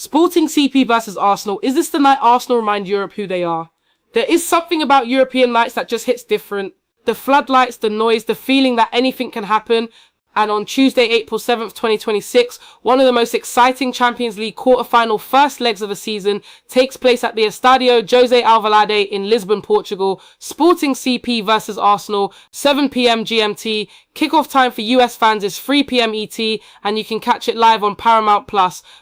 Sporting CP versus Arsenal. Is this the night Arsenal remind Europe who they are? There is something about European nights that just hits different. The floodlights, the noise, the feeling that anything can happen. And on Tuesday, April 7th, 2026, one of the most exciting Champions League quarter-final first legs of the season takes place at the Estadio José Alvalade in Lisbon, Portugal. Sporting CP versus Arsenal, 7 p.m. GMT. Kickoff time for US fans is 3 p.m. ET, and you can catch it live on Paramount+.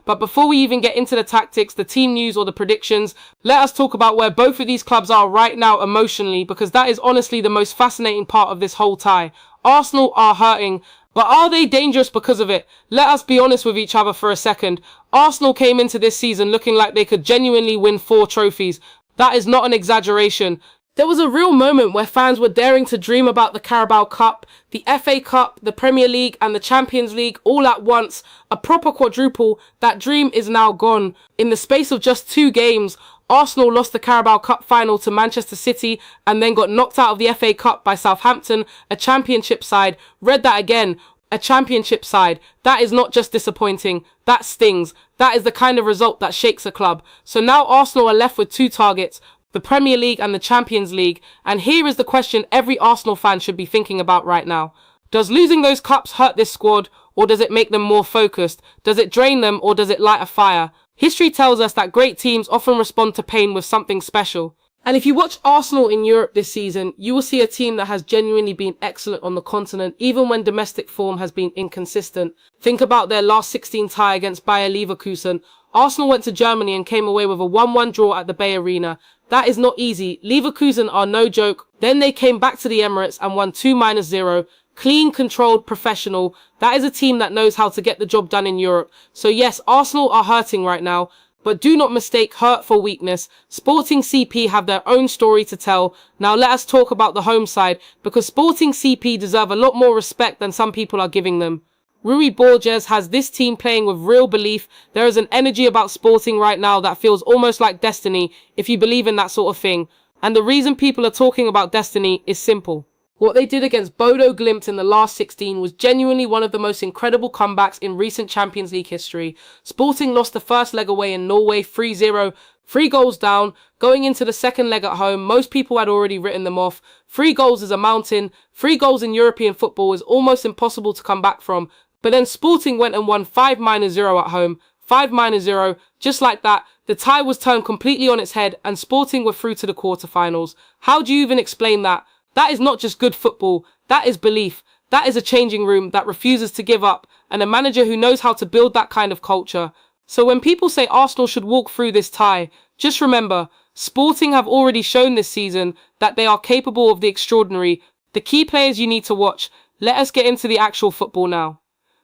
But before we even get into the tactics, the team news or the predictions, let us talk about where both of these clubs are right now emotionally, because that is honestly the most fascinating part of this whole tie. Arsenal are hurting, but are they dangerous because of it? Let us be honest with each other for a second. Arsenal came into this season looking like they could genuinely win 4 trophies. That is not an exaggeration. There was a real moment where fans were daring to dream about the Carabao Cup, the FA Cup, the Premier League and the Champions League all at once. A proper quadruple. That dream is now gone. In the space of just 2 games, Arsenal lost the Carabao Cup final to Manchester City and then got knocked out of the FA Cup by Southampton, a championship side. Read that again. A championship side. That is not just disappointing. That stings. That is the kind of result that shakes a club. So now Arsenal are left with 2 targets, the Premier League and the Champions League. And here is the question every Arsenal fan should be thinking about right now. Does losing those cups hurt this squad, or does it make them more focused? Does it drain them, or does it light a fire? History tells us that great teams often respond to pain with something special. And if you watch Arsenal in Europe this season, you will see a team that has genuinely been excellent on the continent, even when domestic form has been inconsistent. Think about their last 16 tie against Bayer Leverkusen. Arsenal went to Germany and came away with a 1-1 draw at the Bay Arena. That is not easy. Leverkusen are no joke. Then they came back to the Emirates and won 2-0. Clean, controlled, professional. That is a team that knows how to get the job done in Europe. So yes, Arsenal are hurting right now, but do not mistake hurt for weakness. Sporting CP have their own story to tell. Now let us talk about the home side, because Sporting CP deserve a lot more respect than some people are giving them. Rui Borges has this team playing with real belief. There is an energy about Sporting right now that feels almost like destiny, if you believe in that sort of thing. And the reason people are talking about destiny is simple. What they did against Bodo Glimt in the last 16 was genuinely one of the most incredible comebacks in recent Champions League history. Sporting lost the first leg away in Norway 3-0, 3 goals down. Going into the second leg at home, most people had already written them off. 3 goals is a mountain. 3 goals in European football is almost impossible to come back from. But then Sporting went and won 5-0 at home. 5-0, just like that. The tie was turned completely on its head and Sporting were through to the quarterfinals. How do you even explain that? That is not just good football, that is belief. That is a changing room that refuses to give up and a manager who knows how to build that kind of culture. So when people say Arsenal should walk through this tie, just remember, Sporting have already shown this season that they are capable of the extraordinary. The key players you need to watch. Let us get into the actual football now.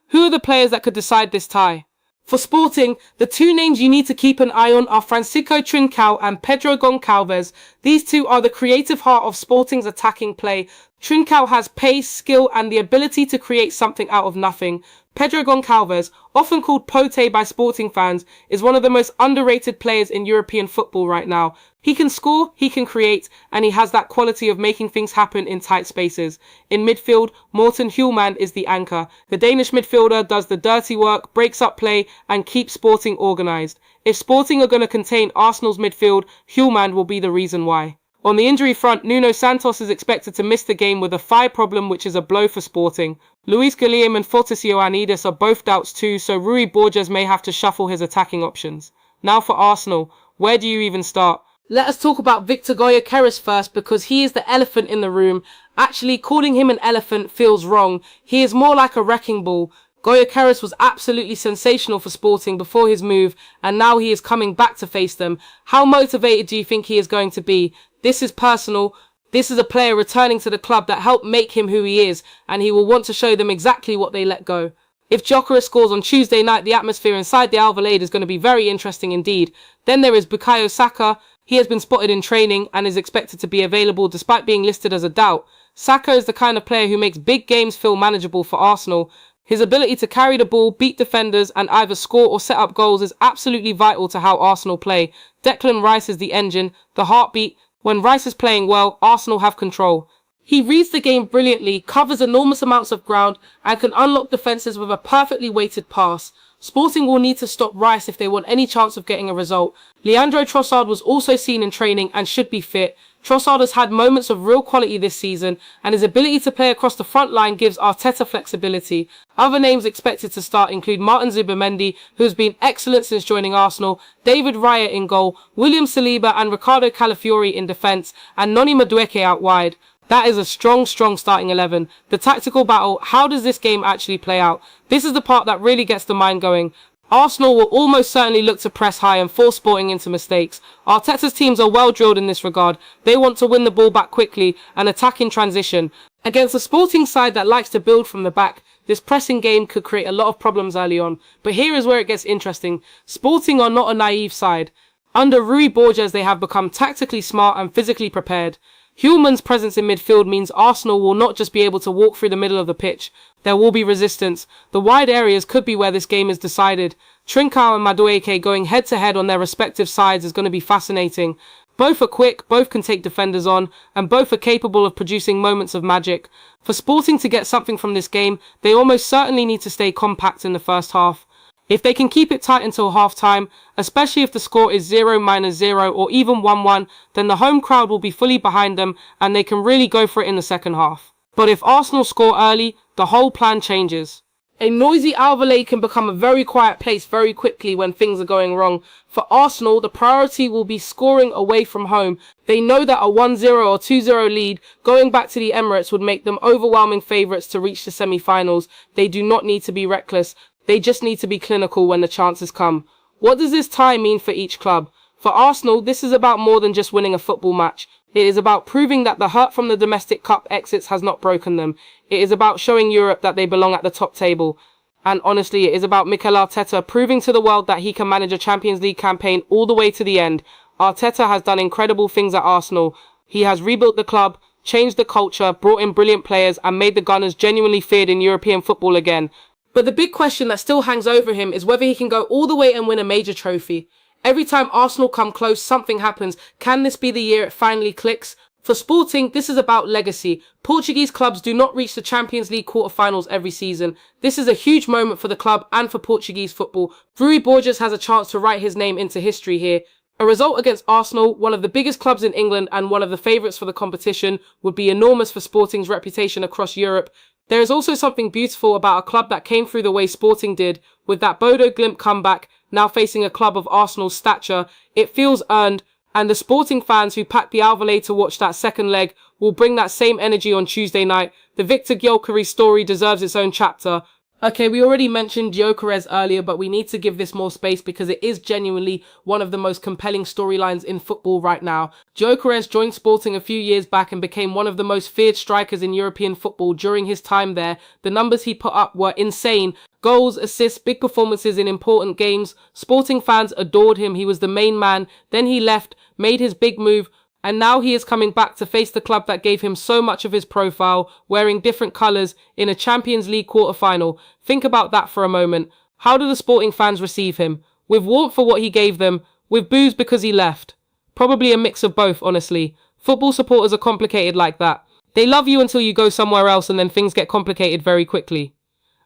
Who are the players that could decide this tie? For Sporting, the 2 names you need to keep an eye on are Francisco Trincao and Pedro Goncalves. These 2 are the creative heart of Sporting's attacking play. Trincao has pace, skill and the ability to create something out of nothing. Pedro Goncalves, often called Pote by Sporting fans, is one of the most underrated players in European football right now. He can score, he can create, and he has that quality of making things happen in tight spaces. In midfield, Morten Hjulmand is the anchor. The Danish midfielder does the dirty work, breaks up play, and keeps Sporting organised. If Sporting are going to contain Arsenal's midfield, Hjulmand will be the reason why. On the injury front, Nuno Santos is expected to miss the game with a thigh problem, which is a blow for Sporting. Luis Guillem and Fotis Ioannidis are both doubts too, so Rui Borges may have to shuffle his attacking options. Now for Arsenal, where do you even start? Let us talk about Victor Gyokeres first, because he is the elephant in the room. Actually, calling him an elephant feels wrong. He is more like a wrecking ball. Gyokeres was absolutely sensational for Sporting before his move, and now he is coming back to face them. How motivated do you think he is going to be? This is personal. This is a player returning to the club that helped make him who he is, and he will want to show them exactly what they let go. If Gyokeres scores on Tuesday night, the atmosphere inside the Alvalade is going to be very interesting indeed. Then there is Bukayo Saka. He has been spotted in training and is expected to be available despite being listed as a doubt. Saka is the kind of player who makes big games feel manageable for Arsenal. His ability to carry the ball, beat defenders and either score or set up goals is absolutely vital to how Arsenal play. Declan Rice is the engine, the heartbeat. When Rice is playing well, Arsenal have control. He reads the game brilliantly, covers enormous amounts of ground and can unlock defences with a perfectly weighted pass. Sporting will need to stop Rice if they want any chance of getting a result. Leandro Trossard was also seen in training and should be fit. Trossard has had moments of real quality this season, and his ability to play across the front line gives Arteta flexibility. Other names expected to start include Martin Zubimendi, who has been excellent since joining Arsenal, David Raya in goal, William Saliba and Ricardo Calafiori in defence, and Noni Madueke out wide. That is a strong starting 11. The tactical battle, how does this game actually play out? This is the part that really gets the mind going. Arsenal will almost certainly look to press high and force Sporting into mistakes. Arteta's teams are well drilled in this regard. They want to win the ball back quickly and attack in transition. Against a Sporting side that likes to build from the back, this pressing game could create a lot of problems early on. But here is where it gets interesting. Sporting are not a naive side. Under Rui Borges, they have become tactically smart and physically prepared. Hjulmand's presence in midfield means Arsenal will not just be able to walk through the middle of the pitch. There will be resistance. The wide areas could be where this game is decided. Trincao and Madueke going head to head on their respective sides is going to be fascinating. Both are quick, both can take defenders on, and both are capable of producing moments of magic. For Sporting to get something from this game, they almost certainly need to stay compact in the first half. If they can keep it tight until half-time, especially if the score is 0-0 or even 1-1, then the home crowd will be fully behind them and they can really go for it in the second half. But if Arsenal score early, the whole plan changes. A noisy Alvalade can become a very quiet place very quickly when things are going wrong. For Arsenal, the priority will be scoring away from home. They know that a 1-0 or 2-0 lead going back to the Emirates would make them overwhelming favourites to reach the semi-finals. They do not need to be reckless. They just need to be clinical when the chances come. What does this tie mean for each club? For Arsenal, this is about more than just winning a football match. It is about proving that the hurt from the domestic cup exits has not broken them. It is about showing Europe that they belong at the top table. And honestly, it is about Mikel Arteta proving to the world that he can manage a Champions League campaign all the way to the end. Arteta has done incredible things at Arsenal. He has rebuilt the club, changed the culture, brought in brilliant players, and made the Gunners genuinely feared in European football again. But the big question that still hangs over him is whether he can go all the way and win a major trophy. Every time Arsenal come close, something happens. Can this be the year it finally clicks? For Sporting, this is about legacy. Portuguese clubs do not reach the Champions League quarterfinals every season. This is a huge moment for the club and for Portuguese football. Rui Borges has a chance to write his name into history here. A result against Arsenal, one of the biggest clubs in England and one of the favourites for the competition, would be enormous for Sporting's reputation across Europe. There is also something beautiful about a club that came through the way Sporting did, with that Bodo Glimt comeback, now facing a club of Arsenal's stature. It feels earned, and the Sporting fans who packed the Alvalade to watch that second leg will bring that same energy on Tuesday night. The Victor Gyokeres story deserves its own chapter. Okay, we already mentioned Gyokeres earlier, but we need to give this more space because it is genuinely one of the most compelling storylines in football right now. Gyokeres joined Sporting a few years back and became one of the most feared strikers in European football during his time there. The numbers he put up were insane. Goals, assists, big performances in important games. Sporting fans adored him. He was the main man. Then he left, made his big move, and now he is coming back to face the club that gave him so much of his profile, wearing different colours in a Champions League quarter-final. Think about that for a moment. How do the Sporting fans receive him? With warmth for what he gave them, with boos because he left. Probably a mix of both, honestly. Football supporters are complicated like that. They love you until you go somewhere else and then things get complicated very quickly.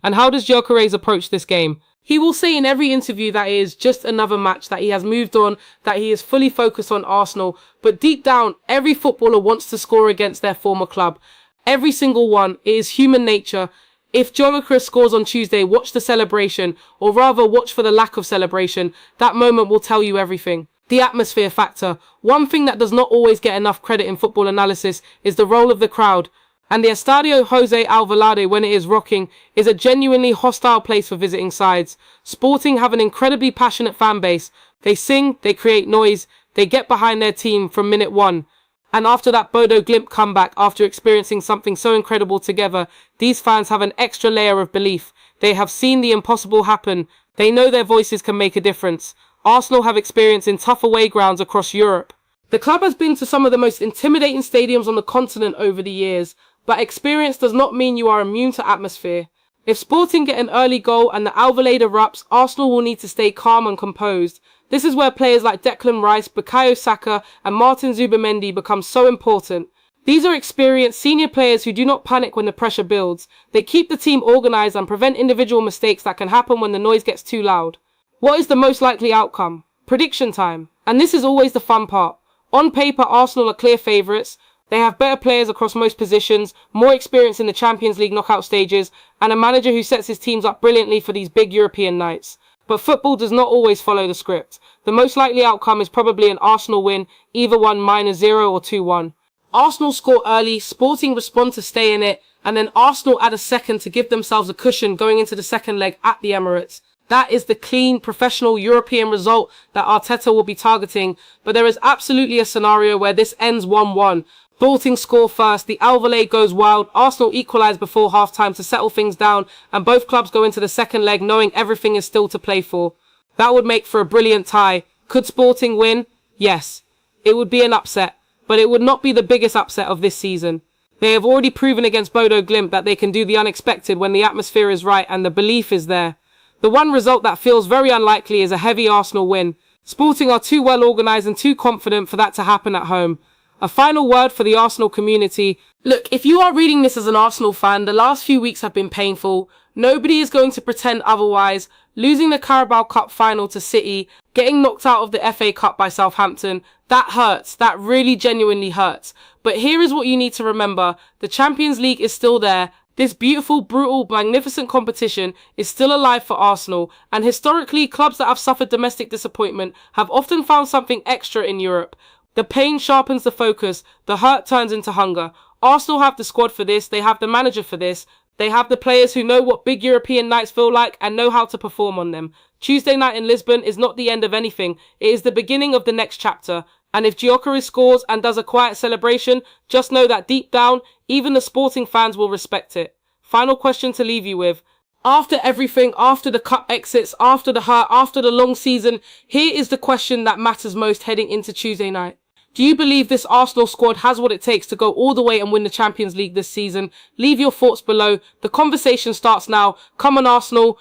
And how does Gyokeres approach this game? He will say in every interview that it is just another match, that he has moved on, that he is fully focused on Arsenal. But deep down, every footballer wants to score against their former club. Every single one. It is human nature. If Gyokeres scores on Tuesday, watch the celebration, or rather watch for the lack of celebration. That moment will tell you everything. The atmosphere factor. One thing that does not always get enough credit in football analysis is the role of the crowd. And the Estadio Jose Alvalade, when it is rocking, is a genuinely hostile place for visiting sides. Sporting have an incredibly passionate fan base. They sing, they create noise, they get behind their team from minute one. And after that Bodo Glimt comeback, after experiencing something so incredible together, these fans have an extra layer of belief. They have seen the impossible happen. They know their voices can make a difference. Arsenal have experience in tough away grounds across Europe. The club has been to some of the most intimidating stadiums on the continent over the years. But experience does not mean you are immune to atmosphere. If Sporting get an early goal and the Alvalade erupts, Arsenal will need to stay calm and composed. This is where players like Declan Rice, Bukayo Saka and Martin Zubimendi become so important. These are experienced senior players who do not panic when the pressure builds. They keep the team organised and prevent individual mistakes that can happen when the noise gets too loud. What is the most likely outcome? Prediction time. And this is always the fun part. On paper, Arsenal are clear favourites. They have better players across most positions, more experience in the Champions League knockout stages, and a manager who sets his teams up brilliantly for these big European nights. But football does not always follow the script. The most likely outcome is probably an Arsenal win, either one -0 or 2-1. Arsenal score early, Sporting respond to stay in it, and then Arsenal add a second to give themselves a cushion going into the second leg at the Emirates. That is the clean, professional European result that Arteta will be targeting, but there is absolutely a scenario where this ends 1-1. Sporting score first, the Alvarez goes wild, Arsenal equalise before half-time to settle things down, and both clubs go into the second leg knowing everything is still to play for. That would make for a brilliant tie. Could Sporting win? Yes. It would be an upset, but it would not be the biggest upset of this season. They have already proven against Bodo Glimt that they can do the unexpected when the atmosphere is right and the belief is there. The one result that feels very unlikely is a heavy Arsenal win. Sporting are too well organised and too confident for that to happen at home. A final word for the Arsenal community. Look, if you are reading this as an Arsenal fan, the last few weeks have been painful. Nobody is going to pretend otherwise. Losing the Carabao Cup final to City, getting knocked out of the FA Cup by Southampton, that hurts. That really genuinely hurts. But here is what you need to remember. The Champions League is still there. This beautiful, brutal, magnificent competition is still alive for Arsenal, and historically, clubs that have suffered domestic disappointment have often found something extra in Europe. The pain sharpens the focus, the hurt turns into hunger. Arsenal have the squad for this, they have the manager for this, they have the players who know what big European nights feel like and know how to perform on them. Tuesday night in Lisbon is not the end of anything, it is the beginning of the next chapter. And if Gyokeres scores and does a quiet celebration, just know that deep down, even the Sporting fans will respect it. Final question to leave you with. After everything, after the cup exits, after the hurt, after the long season, here is the question that matters most heading into Tuesday night. Do you believe this Arsenal squad has what it takes to go all the way and win the Champions League this season? Leave your thoughts below. The conversation starts now. Come on, Arsenal.